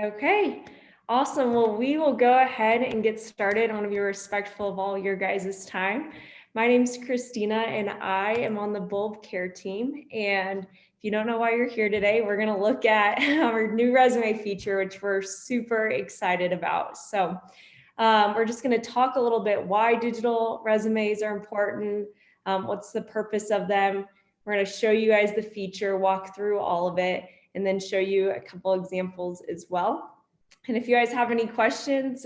Okay, awesome. Well, we will go ahead and get started. I want to be respectful of all your guys' time. My name is Christina, and I am on the Bulb Care team. And if you don't know why you're here today, we're going to look at our new resume feature, which we're super excited about. So we're just going to talk a little bit why digital resumes are important, what's the purpose of them. We're going to show you guys the feature, walk through all of it, and then show you a couple examples as well. And if you guys have any questions,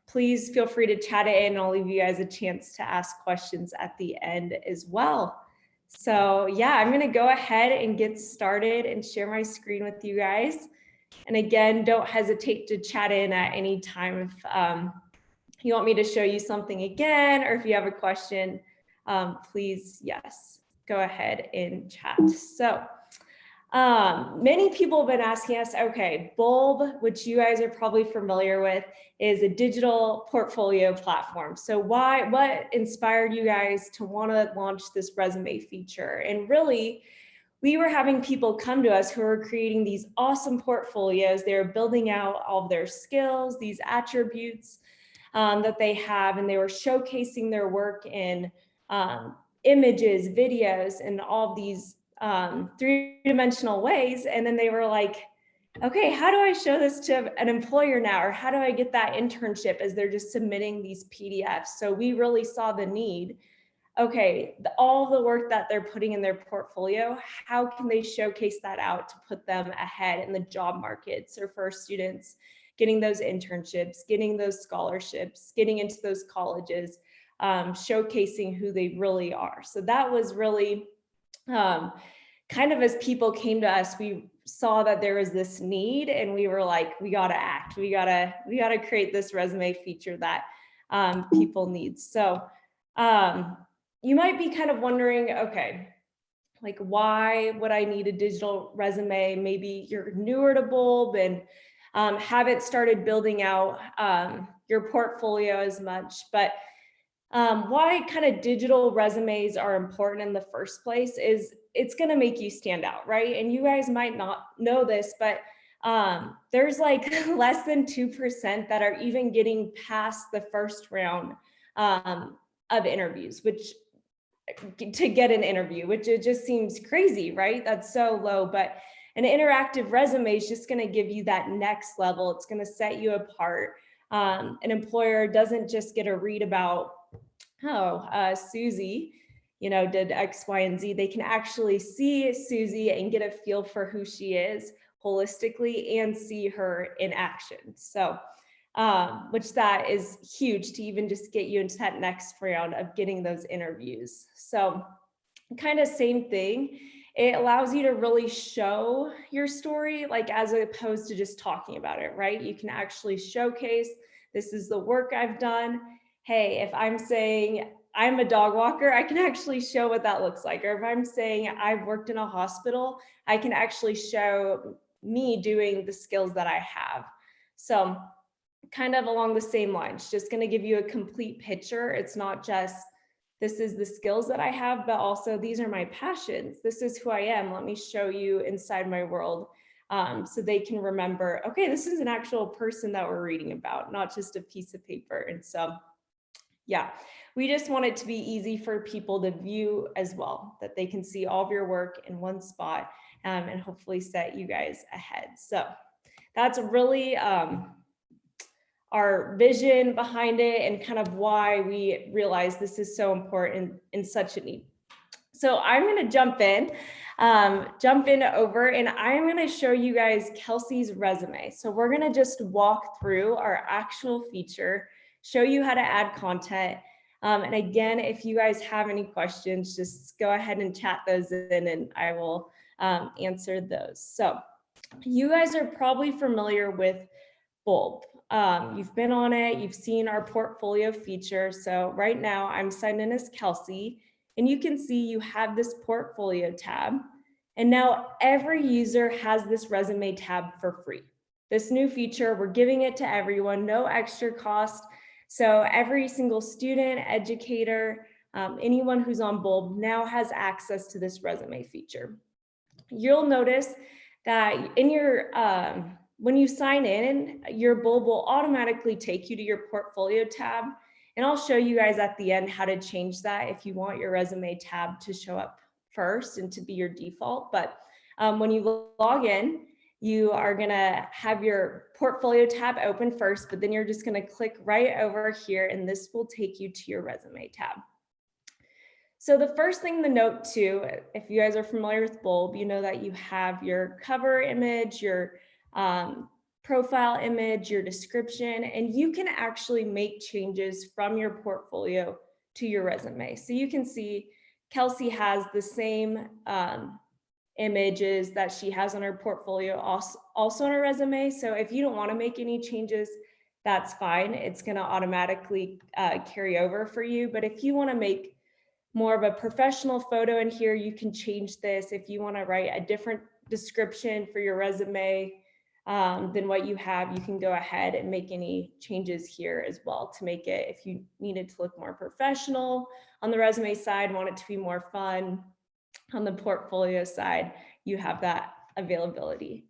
please feel free to chat it in, and I'll leave you guys a chance to ask questions at the end as well. So yeah, I'm gonna go ahead and get started and share my screen with you guys. And again, don't hesitate to chat in at any time if you want me to show you something again, or if you have a question, please, yes, go ahead and chat. So many people have been asking us, okay, Bulb, which you guys are probably familiar with, is a digital portfolio platform. So what inspired you guys to want to launch this resume feature? And really, we were having people come to us who are creating these awesome portfolios. They're building out all of their skills, these attributes that they have, and they were showcasing their work in images, videos, and all of these three-dimensional ways. And then they were like, okay, how do I show this to an employer now? Or how do I get that internship as they're just submitting these PDFs? So we really saw the need. Okay, all the work that they're putting in their portfolio, how can they showcase that out to put them ahead in the job market? So for students, getting those internships, getting those scholarships, getting into those colleges, showcasing who they really are. So that was really kind of, as people came to us, we saw that there was this need, and we were like, we got to act. We got to create this resume feature that people need. So you might be kind of wondering, okay, like, why would I need a digital resume? Maybe you're newer to Bulb and haven't started building out your portfolio as much, but why kind of digital resumes are important in the first place is it's going to make you stand out, right? And you guys might not know this, but there's like less than 2% that are even getting past the first round of interviews, which to get an interview, which it just seems crazy, right? That's so low. But an interactive resume is just going to give you that next level. It's going to set you apart. An employer doesn't just get to read about, Susie, did X, Y, and Z. They can actually see Susie and get a feel for who she is holistically and see her in action. So, which that is huge to even just get you into that next round of getting those interviews. So kind of same thing. It allows you to really show your story, like as opposed to just talking about it, right? You can actually showcase, this is the work I've done. Hey, if I'm saying I'm a dog walker, I can actually show what that looks like. Or if I'm saying I've worked in a hospital, I can actually show me doing the skills that I have. So kind of along the same lines, just going to give you a complete picture. It's not just, this is the skills that I have, but also these are my passions. This is who I am. Let me show you inside my world. So they can remember, okay, this is an actual person that we're reading about, not just a piece of paper. And so, yeah, we just want it to be easy for people to view as well, that they can see all of your work in one spot and hopefully set you guys ahead. So that's really our vision behind it and kind of why we realize this is so important and such a need. So I'm going to jump in over, and I'm going to show you guys Kelsey's resume. So we're going to just walk through our actual feature, show you how to add content. And again, if you guys have any questions, just go ahead and chat those in and I will answer those. So you guys are probably familiar with Bulb. You've been on it, you've seen our portfolio feature. So right now I'm signed in as Kelsey, and you can see you have this portfolio tab. And now every user has this resume tab for free. This new feature, we're giving it to everyone, no extra cost. So every single student, educator, anyone who's on Bulb now has access to this resume feature. You'll notice that in your when you sign in, your bulb will automatically take you to your portfolio tab. And I'll show you guys at the end how to change that if you want your resume tab to show up first and to be your default. But when you log in, you are gonna have your portfolio tab open first, but then you're just gonna click right over here and this will take you to your resume tab. So the first thing to note too, if you guys are familiar with Bulb, you know that you have your cover image, your profile image, your description, and you can actually make changes from your portfolio to your resume. So you can see Kelsey has the same images that she has on her portfolio also on her resume. So if you don't want to make any changes, that's fine. It's going to automatically carry over for you. But if you want to make more of a professional photo in here, you can change this. If you want to write a different description for your resume than what you have, you can go ahead and make any changes here as well to make it, if you need it to look more professional on the resume side, want it to be more fun on the portfolio side, you have that availability.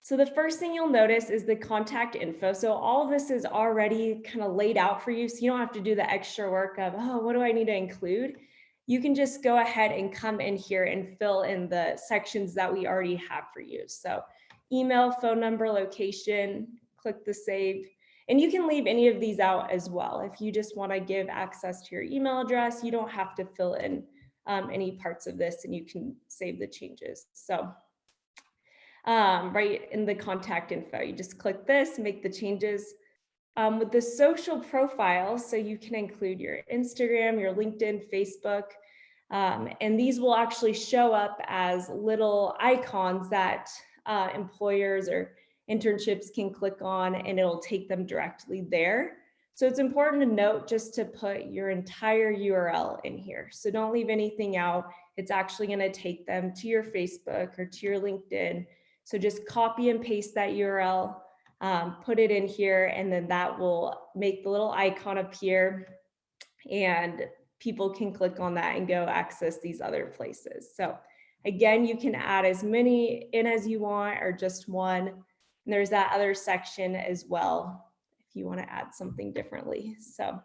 So the first thing you'll notice is the contact info. So all of this is already kind of laid out for you. So you don't have to do the extra work of, oh, what do I need to include? You can just go ahead and come in here and fill in the sections that we already have for you. So email, phone number, location, click the save. And you can leave any of these out as well. If you just want to give access to your email address, you don't have to fill in any parts of this and you can save the changes. So right in the contact info, you just click this, make the changes. With the social profiles, so you can include your Instagram, your LinkedIn, Facebook, and these will actually show up as little icons that employers or internships can click on and it'll take them directly there. So it's important to note just to put your entire URL in here. So don't leave anything out. It's actually going to take them to your Facebook or to your LinkedIn. So just copy and paste that URL, put it in here, and then that will make the little icon appear and people can click on that and go access these other places. So again, you can add as many in as you want or just one. And there's that other section as well if you want to add something differently. So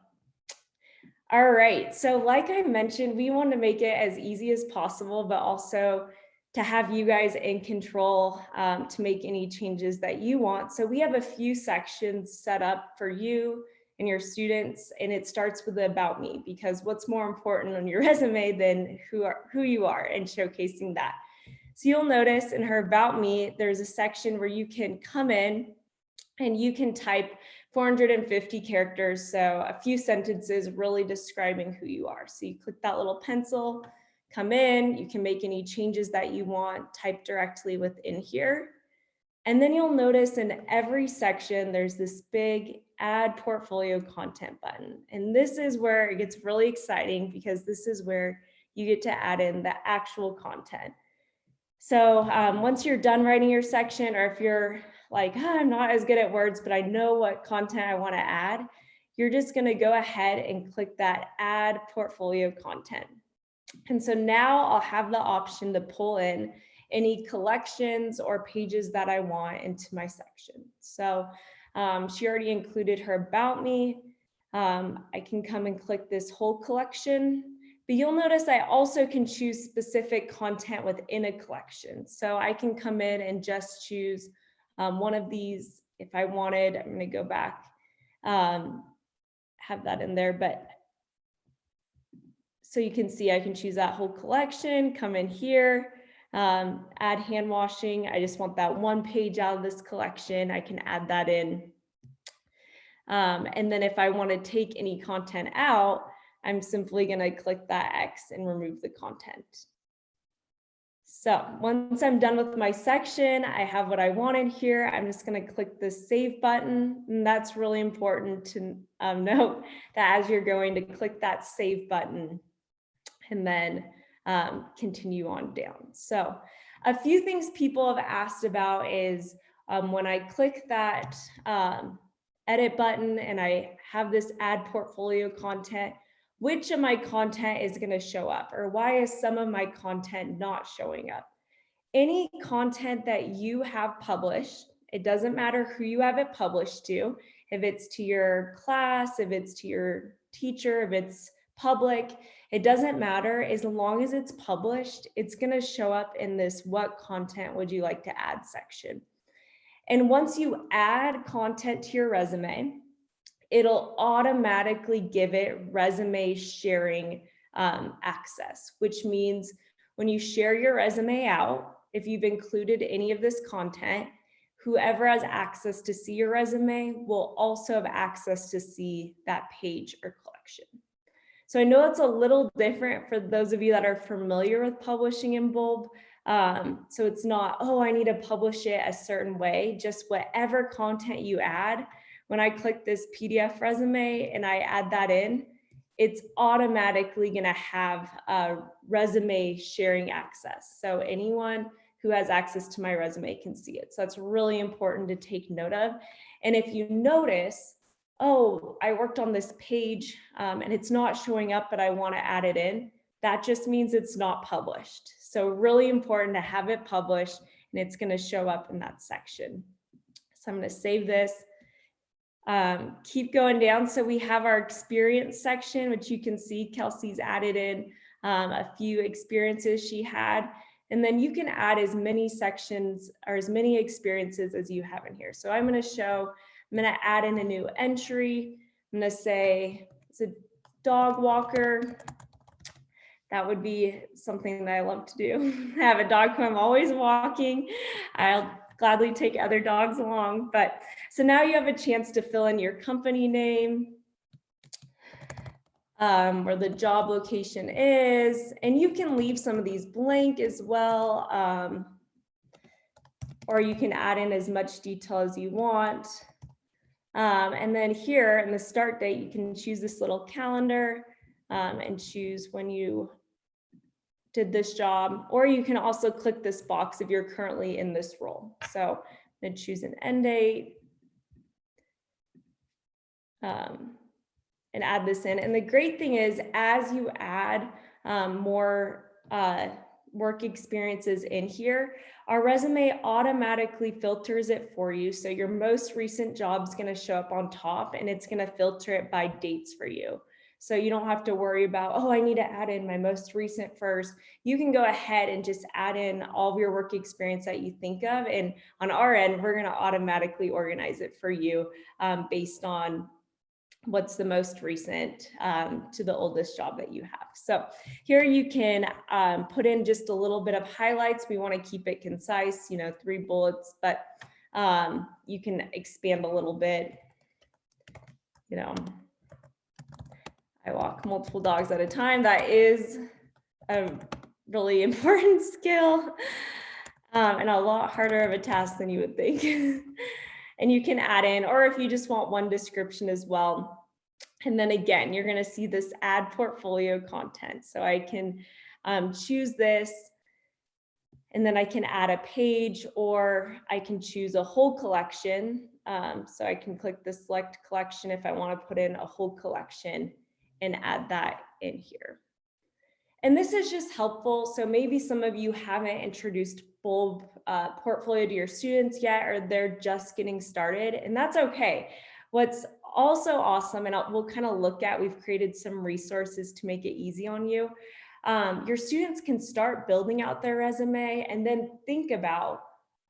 all right, so like I mentioned, we want to make it as easy as possible, but also to have you guys in control to make any changes that you want. So we have a few sections set up for you and your students, and it starts with the About Me, because what's more important on your resume than who you are and showcasing that. So you'll notice in her About Me, there's a section where you can come in and you can type 450 characters, so a few sentences really describing who you are. So you click that little pencil, come in, you can make any changes that you want, type directly within here. And then you'll notice in every section, there's this big Add Portfolio Content button. And this is where it gets really exciting because this is where you get to add in the actual content. So once you're done writing your section, or if you're like, oh, I'm not as good at words, but I know what content I want to add, you're just going to go ahead and click that Add Portfolio Content. And so now I'll have the option to pull in any collections or pages that I want into my section. So she already included her About Me. I can come and click this whole collection. But you'll notice I also can choose specific content within a collection. So I can come in and just choose one of these if I wanted. I'm going to go back, have that in there. But so you can see I can choose that whole collection, come in here, add hand washing. I just want that one page out of this collection. I can add that in. And then if I want to take any content out, I'm simply going to click that X and remove the content. So once I'm done with my section, I have what I want in here. I'm just going to click the Save button. And that's really important to note that as you're going to click that Save button and then continue on down. So a few things people have asked about is when I click that edit button and I have this Add Portfolio Content, which of my content is going to show up, or why is some of my content not showing up? Any content that you have published It doesn't matter who you have it published to, if it's to your class, if it's to your teacher, if it's public, it doesn't matter. As long as it's published, it's going to show up in this "What content would you like to add" section. And once you add content to your resume, it'll automatically give it resume sharing access, which means when you share your resume out, if you've included any of this content, whoever has access to see your resume will also have access to see that page or collection. So I know it's a little different for those of you that are familiar with publishing in Bulb. So it's not, oh, I need to publish it a certain way, just whatever content you add. When I click this PDF resume and I add that in, it's automatically gonna have resume sharing access. So anyone who has access to my resume can see it. So that's really important to take note of. And if you notice, oh, I worked on this page and it's not showing up, but I want to add it in, that just means it's not published. So really important to have it published, and it's going to show up in that section. So I'm going to save this. Keep going down. So we have our experience section, which you can see Kelsey's added in a few experiences she had. And then you can add as many sections or as many experiences as you have in here. So I'm going to add in a new entry. I'm going to say it's a dog walker. That would be something that I love to do. I have a dog who I'm always walking. I'll gladly take other dogs along. But so now you have a chance to fill in your company name, where the job location is, and you can leave some of these blank as well, or you can add in as much detail as you want. And then here in the start date, you can choose this little calendar and choose when you did this job, or you can also click this box if you're currently in this role. So I'm gonna choose an end date and add this in. And the great thing is, as you add more work experiences in here, our resume automatically filters it for you. So your most recent job is going to show up on top, and it's going to filter it by dates for you. So you don't have to worry about, oh, I need to add in my most recent first. You can go ahead and just add in all of your work experience that you think of. And on our end, we're going to automatically organize it for you based on what's the most recent to the oldest job that you have. So here you can put in just a little bit of highlights. We want to keep it concise, 3 bullets, but you can expand a little bit. I walk multiple dogs at a time. That is a really important skill and a lot harder of a task than you would think. And you can add in, or if you just want one description as well. And then again, you're going to see this add portfolio content. So I can choose this, and then I can add a page, or I can choose a whole collection. So I can click the select collection if I want to put in a whole collection and add that in here. And this is just helpful. So maybe some of you haven't introduced Bulb portfolio to your students yet, or they're just getting started, and that's okay. What's also awesome, and we'll kind of look at, we've created some resources to make it easy on you. Your students can start building out their resume and then think about,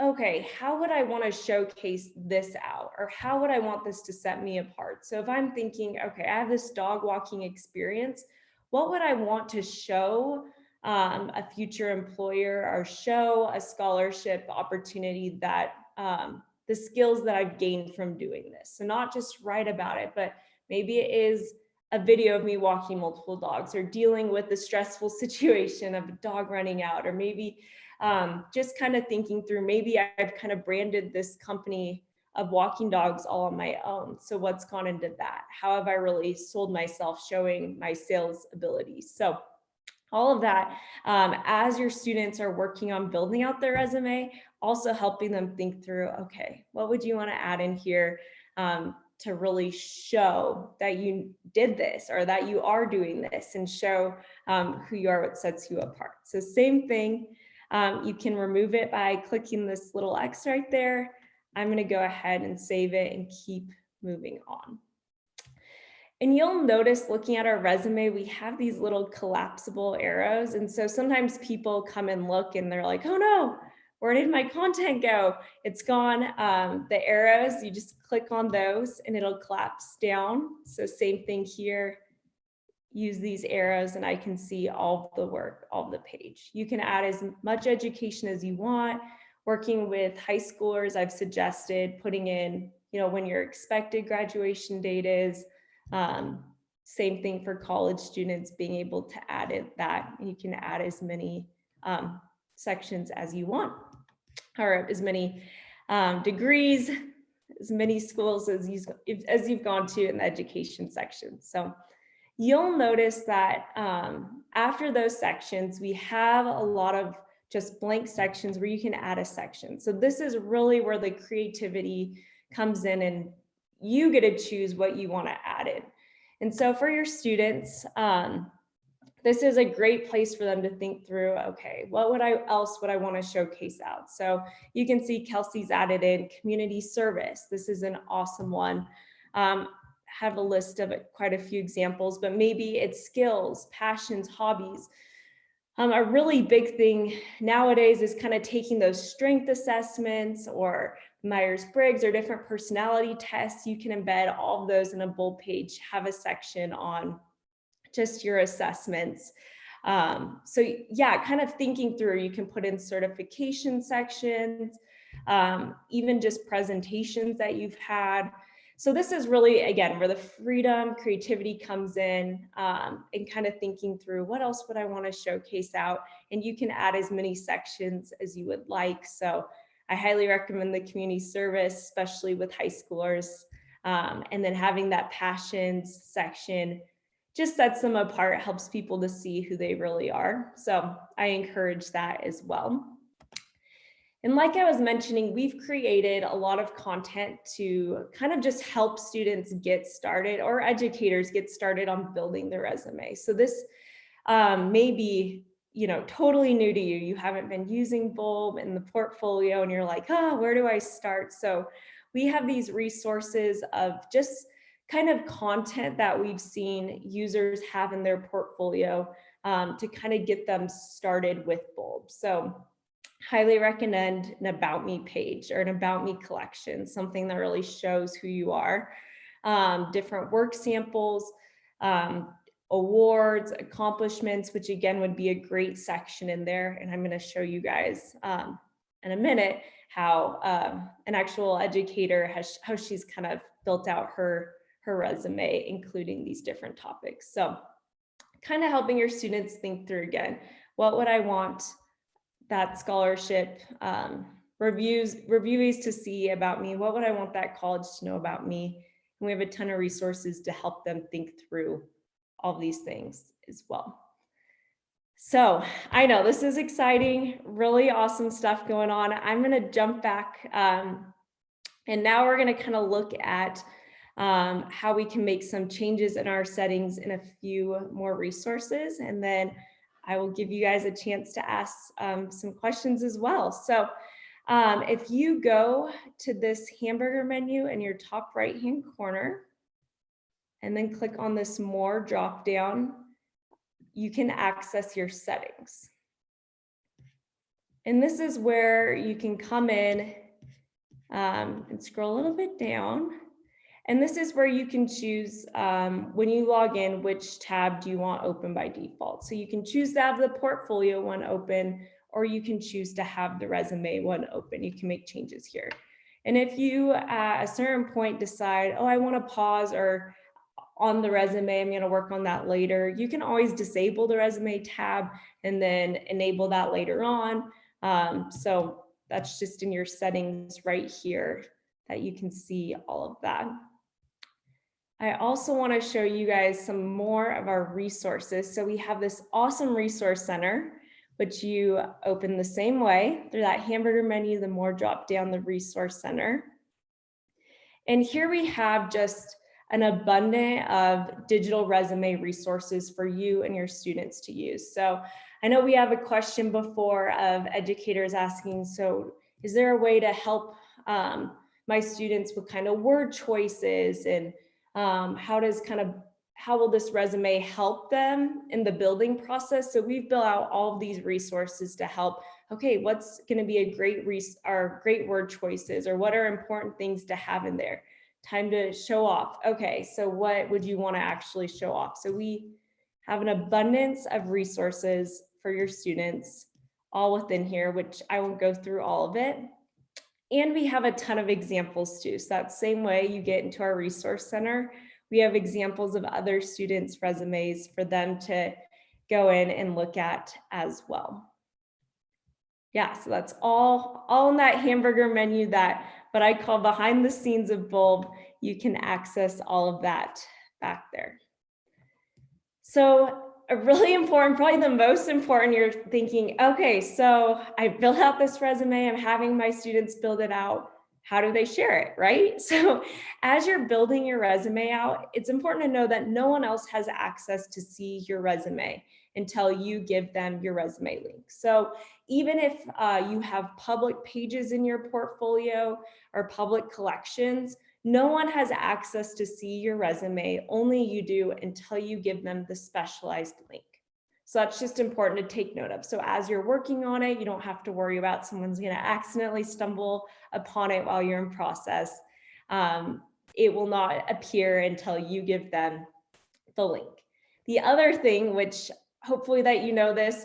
okay, how would I want to showcase this out? Or how would I want this to set me apart? So if I'm thinking, okay, I have this dog walking experience, what would I want to show a future employer, or show a scholarship opportunity that the skills that I've gained from doing this? So not just write about it, but maybe it is a video of me walking multiple dogs, or dealing with the stressful situation of a dog running out, or maybe just kind of thinking through, maybe I've kind of branded this company of walking dogs all on my own. So what's gone into that? How have I really sold myself, showing my sales abilities? So all of that, as your students are working on building out their resume, also helping them think through, okay, what would you want to add in here to really show that you did this, or that you are doing this, and show who you are, what sets you apart. So same thing, you can remove it by clicking this little X right there. I'm going to go ahead and save it and keep moving on. And you'll notice looking at our resume, we have these little collapsible arrows. And so sometimes people come and look and they're like, oh no, where did my content go? It's gone. The arrows, you just click on those and it'll collapse down. So same thing here. Use these arrows and I can see all the work, all the page. You can add as much education as you want. Working with high schoolers, I've suggested putting in, when your expected graduation date is. Same thing for college students, being able to add that. You can add as many sections as you want, or as many degrees, as many schools as you've gone to in the education section. So you'll notice that after those sections, we have a lot of just blank sections where you can add a section. So this is really where the creativity comes in and you get to choose what you want to add in. And so for your students, this is a great place for them to think through, okay, what else would I want to showcase out? So you can see Kelsey's added in community service. This is an awesome one. Have a list of quite a few examples, but maybe it's skills, passions, hobbies. A really big thing nowadays is kind of taking those strength assessments or Myers-Briggs or different personality tests. You can embed all of those in a bulb page, have a section on just your assessments. So yeah, kind of thinking through, you can put in certification sections, even just presentations that you've had. So this is really, again, where the freedom, creativity comes in, and kind of thinking through what else would I want to showcase out, and you can add as many sections as you would like. So I highly recommend the community service, especially with high schoolers, and then having that passions section just sets them apart, helps people to see who they really are. So I encourage that as well. And like I was mentioning, we've created a lot of content to kind of just help students get started, or educators get started on building their resume. So this may be, totally new to you. You haven't been using Bulb in the portfolio and you're like, where do I start? So we have these resources of just kind of content that we've seen users have in their portfolio to kind of get them started with Bulb. So highly recommend an About Me page or an About Me collection, something that really shows who you are. Different work samples, awards, accomplishments, which again would be a great section in there. And I'm going to show you guys in a minute how an actual educator how she's kind of built out her resume, including these different topics. So kind of helping your students think through again, what would I want that scholarship reviewees to see about me? What would I want that college to know about me? And we have a ton of resources to help them think through all these things as well. So I know this is exciting, really awesome stuff going on. I'm going to jump back and now we're going to kind of look at how we can make some changes in our settings in a few more resources. And then I will give you guys a chance to ask some questions as well. So if you go to this hamburger menu in your top right-hand corner, and then click on this More drop down, you can access your settings. And this is where you can come in and scroll a little bit down. And this is where you can choose, when you log in, which tab do you want open by default. So you can choose to have the portfolio one open, or you can choose to have the resume one open. You can make changes here. And if you at a certain point decide, I want to pause, or on the resume, I'm going to work on that later, you can always disable the resume tab and then enable that later on. So that's just in your settings right here that you can see all of that. I also want to show you guys some more of our resources. So we have this awesome resource center, which you open the same way through that hamburger menu, the More drop down, the resource center. And here we have just an abundance of digital resume resources for you and your students to use. So I know we have a question before of educators asking, so is there a way to help my students with kind of word choices and how will this resume help them in the building process. So we've built out all of these resources to help. Okay, what's going to be a great word choices, or what are important things to have in there? Time to show off. Okay, so what would you want to actually show off? So we have an abundance of resources for your students all within here, which I won't go through all of it. And we have a ton of examples too. So that same way you get into our resource center, we have examples of other students' resumes for them to go in and look at as well. Yeah, so that's all in that hamburger menu, that what I call behind the scenes of Bulb. You can access all of that back there. So a really important, probably the most important, you're thinking, okay, so I built out this resume, I'm having my students build it out. How do they share it, right? So as you're building your resume out, it's important to know that no one else has access to see your resume until you give them your resume link. So even if you have public pages in your portfolio or public collections, no one has access to see your resume, only you do, until you give them the specialized link. So that's just important to take note of. So as you're working on it, you don't have to worry about someone's going to accidentally stumble upon it while you're in process. It will not appear until you give them the link. The other thing, which hopefully that you know this,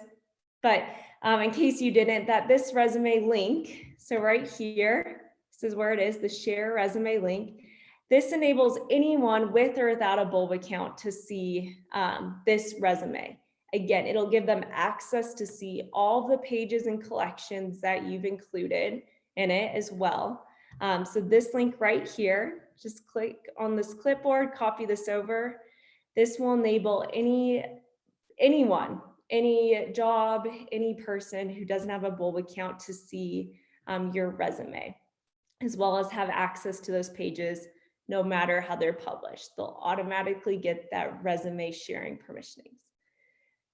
but in case you didn't, that this resume link, so right here, this is where it is, the share resume link. This enables anyone with or without a Bulb account to see this resume. Again, it'll give them access to see all the pages and collections that you've included in it as well. So this link right here, just click on this clipboard, copy this over. This will enable anyone, any job, any person who doesn't have a Bulb account to see your resume, as well as have access to those pages no matter how they're published. They'll automatically get that resume sharing permissionings.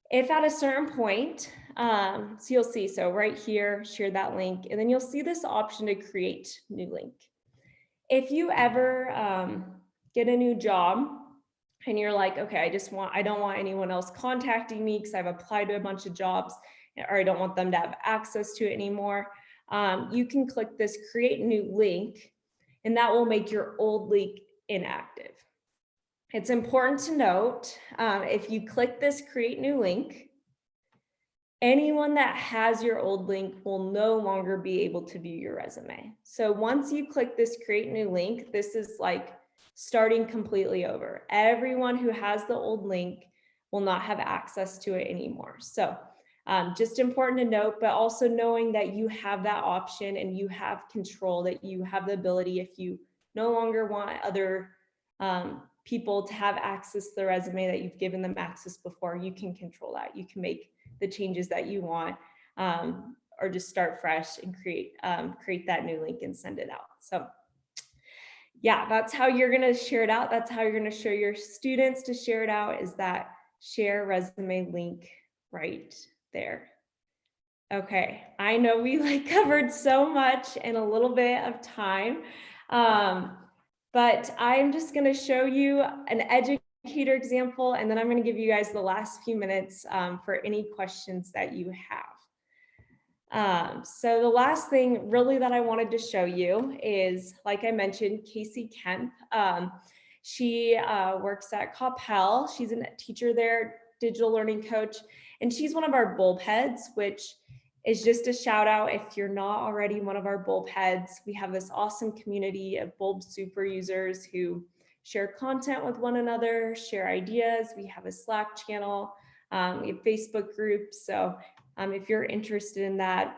If at a certain point, so you'll see, so right here, share that link, and then you'll see this option to create new link. If you ever get a new job and you're like, okay, I don't want anyone else contacting me because I've applied to a bunch of jobs, or I don't want them to have access to it anymore, you can click this create new link, and that will make your old link inactive. It's important to note, if you click this create new link, anyone that has your old link will no longer be able to view your resume. So once you click this create new link, this is like starting completely over. Everyone who has the old link will not have access to it anymore. So just important to note, but also knowing that you have that option and you have control, that you have the ability, if you no longer want other people to have access to the resume that you've given them access before, you can control that. You can make the changes that you want, or just start fresh and create that new link and send it out. So yeah, that's how you're going to share it out. That's how you're going to show your students to share it out, is that share resume link right there. Okay, I know we covered so much in a little bit of time, but I'm just going to show you an Educator example, and then I'm going to give you guys the last few minutes for any questions that you have. So the last thing really that I wanted to show you is, like I mentioned, Casey Kemp. She works at Coppell. She's a teacher there, digital learning coach, and she's one of our Bulb heads, which is just a shout out. If you're not already one of our Bulb heads, we have this awesome community of Bulb super users who share content with one another, share ideas. We have a Slack channel, we have Facebook groups. So if you're interested in that,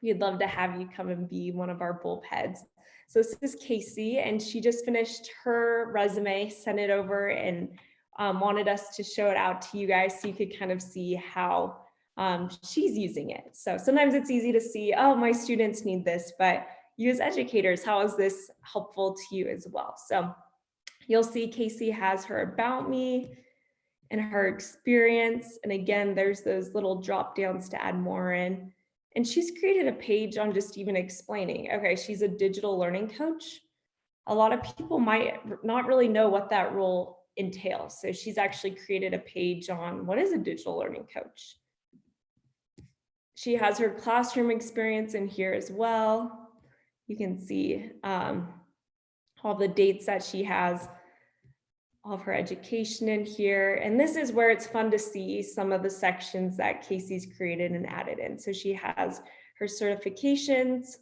we'd love to have you come and be one of our Bulb heads. So this is Casey, and she just finished her resume, sent it over, and wanted us to show it out to you guys so you could kind of see how she's using it. So sometimes it's easy to see, oh, my students need this, but you as educators, how is this helpful to you as well? So you'll see Casey has her about me and her experience. And again, there's those little drop downs to add more in. And she's created a page on just even explaining, okay, she's a digital learning coach. A lot of people might not really know what that role entails. So she's actually created a page on what is a digital learning coach. She has her classroom experience in here as well. You can see all the dates that she has, all of her education in here. And this is where it's fun to see some of the sections that Casey's created and added in. So she has her certifications.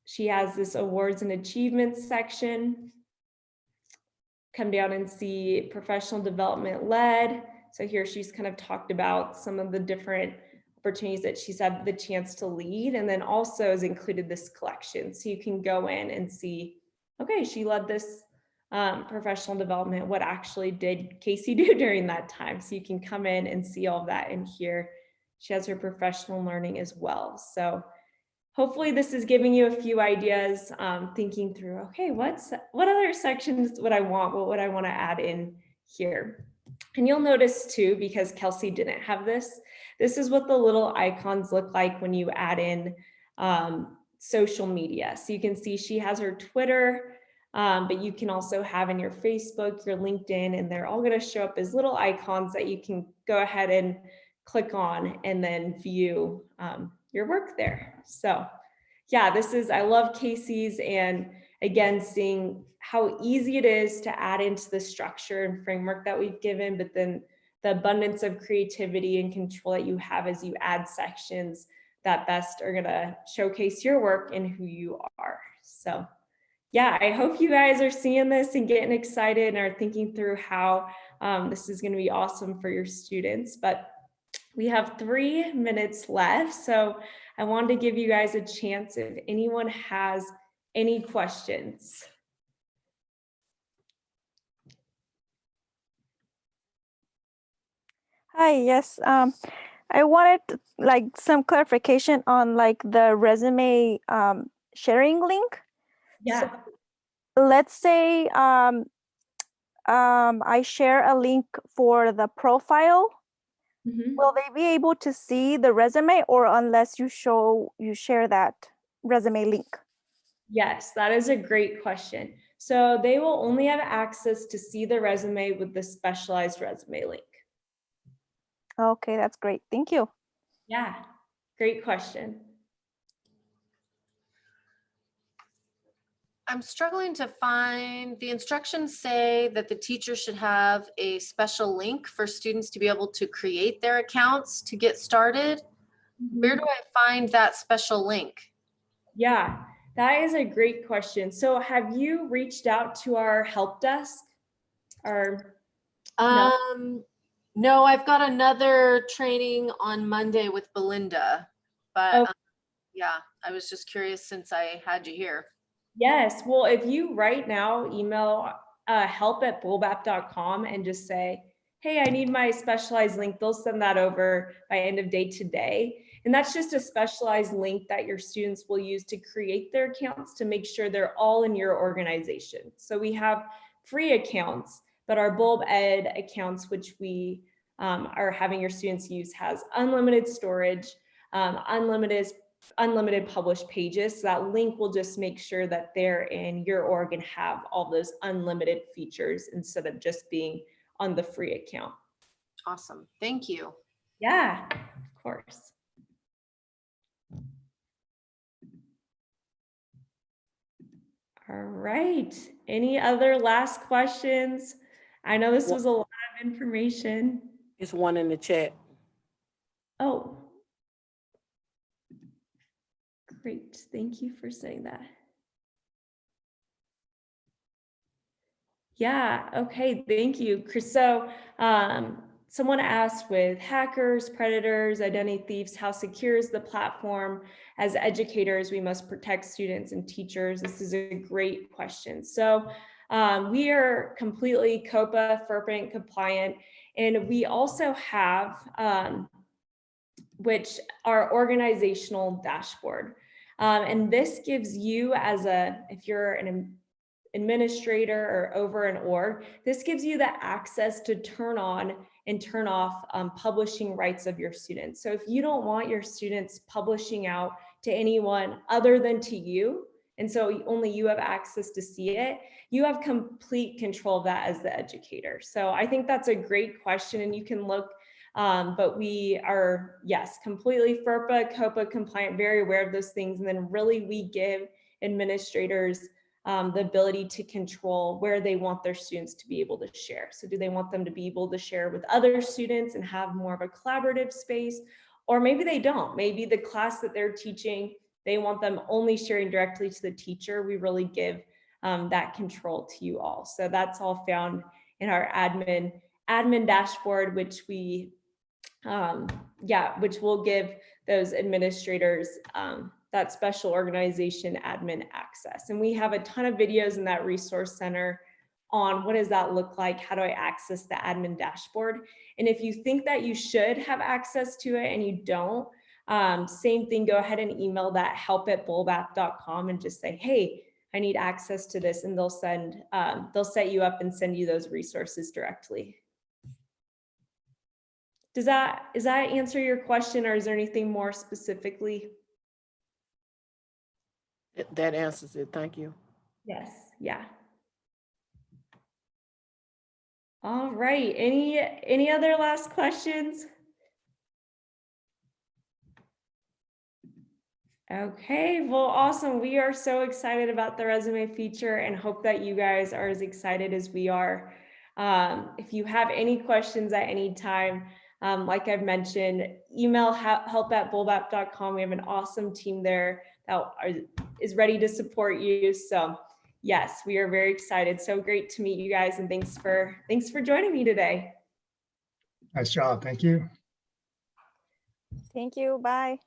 She has this awards and achievements section. Come down and see professional development led. So here she's kind of talked about some of the different opportunities that she's had the chance to lead, and then also has included this collection. So you can go in and see, okay, she led this professional development. What actually did Casey do during that time? So you can come in and see all of that in here. She has her professional learning as well. So hopefully this is giving you a few ideas, thinking through, okay, what other sections would I want? What would I want to add in here? And you'll notice too, because Kelsey didn't have this, this is what the little icons look like when you add in social media. So you can see she has her Twitter, but you can also have in your Facebook, your LinkedIn, and they're all going to show up as little icons that you can go ahead and click on and then view your work there. So yeah, I love Casey's, and again, seeing how easy it is to add into the structure and framework that we've given, but then the abundance of creativity and control that you have as you add sections that best are gonna showcase your work and who you are. So yeah, I hope you guys are seeing this and getting excited and are thinking through how this is gonna be awesome for your students. But we have 3 minutes left, so I wanted to give you guys a chance if anyone has any questions. Hi, yes. I wanted like some clarification on like the resume sharing link. So Yeah. let's say I share a link for the profile. Mhm. Will they be able to see the resume, or unless you share that resume link? Yes, that is a great question. So they will only have access to see the resume with the specialized resume link. Okay, that's great. Thank you. Yeah, great question. I'm struggling to find, the instructions say that the teacher should have a special link for students to be able to create their accounts to get started. Where do I find that special link? Yeah, that is a great question. So have you reached out to our help desk or no? No, I've got another training on Monday with Belinda, but Oh, yeah, I was just curious since I had you here. yes. Well, if you right now email help@bulbapp.com and just say, hey, I need my specialized link, they'll send that over by end of day today. And that's just a specialized link that your students will use to create their accounts to make sure they're all in your organization. So we have free accounts, but our Bulb Ed accounts, which we are having your students use, has unlimited storage, unlimited published pages. So that link will just make sure that they're in your org and have all those unlimited features instead of just being on the free account. Awesome. Thank you. Yeah, of course. All right. Any other last questions? I know this was a lot of information. It's one in the chat. Oh, great. Thank you for saying that. Yeah, okay, thank you, Chris. So someone asked, with hackers, predators, identity thieves, how secure is the platform? As educators, we must protect students and teachers. This is a great question. So we are completely COPA, FERPA compliant, and we also have which our organizational dashboard. And this gives you if you're an administrator or over an org, this gives you the access to turn on and turn off publishing rights of your students. So if you don't want your students publishing out to anyone other than to you, and so only you have access to see it, you have complete control of that as the educator. So I think that's a great question, and you can look, but we are, yes, completely FERPA, COPA compliant, very aware of those things. And then really we give administrators the ability to control where they want their students to be able to share. So do they want them to be able to share with other students and have more of a collaborative space? Or maybe they don't. Maybe the class that they're teaching, they want them only sharing directly to the teacher. We really give that control to you all. So that's all found in our admin dashboard, which we, which will give those administrators that special organization admin access. And we have a ton of videos in that resource center on what does that look like? How do I access the admin dashboard? And if you think that you should have access to it and you don't, same thing, go ahead and email that help@bulbapp.com and just say, hey, I need access to this, and they'll set you up and send you those resources directly. Does that answer your question, or is there anything more specifically? That answers it. Thank you. Yes, yeah. All right, any other last questions? Okay, well, awesome. We are so excited about the resume feature and hope that you guys are as excited as we are. If you have any questions at any time, like I've mentioned, email help@bulbapp.com. We have an awesome team there that is ready to support you. So yes, we are very excited. So great to meet you guys, and thanks for joining me today. Nice job. Thank you. Thank you. Bye.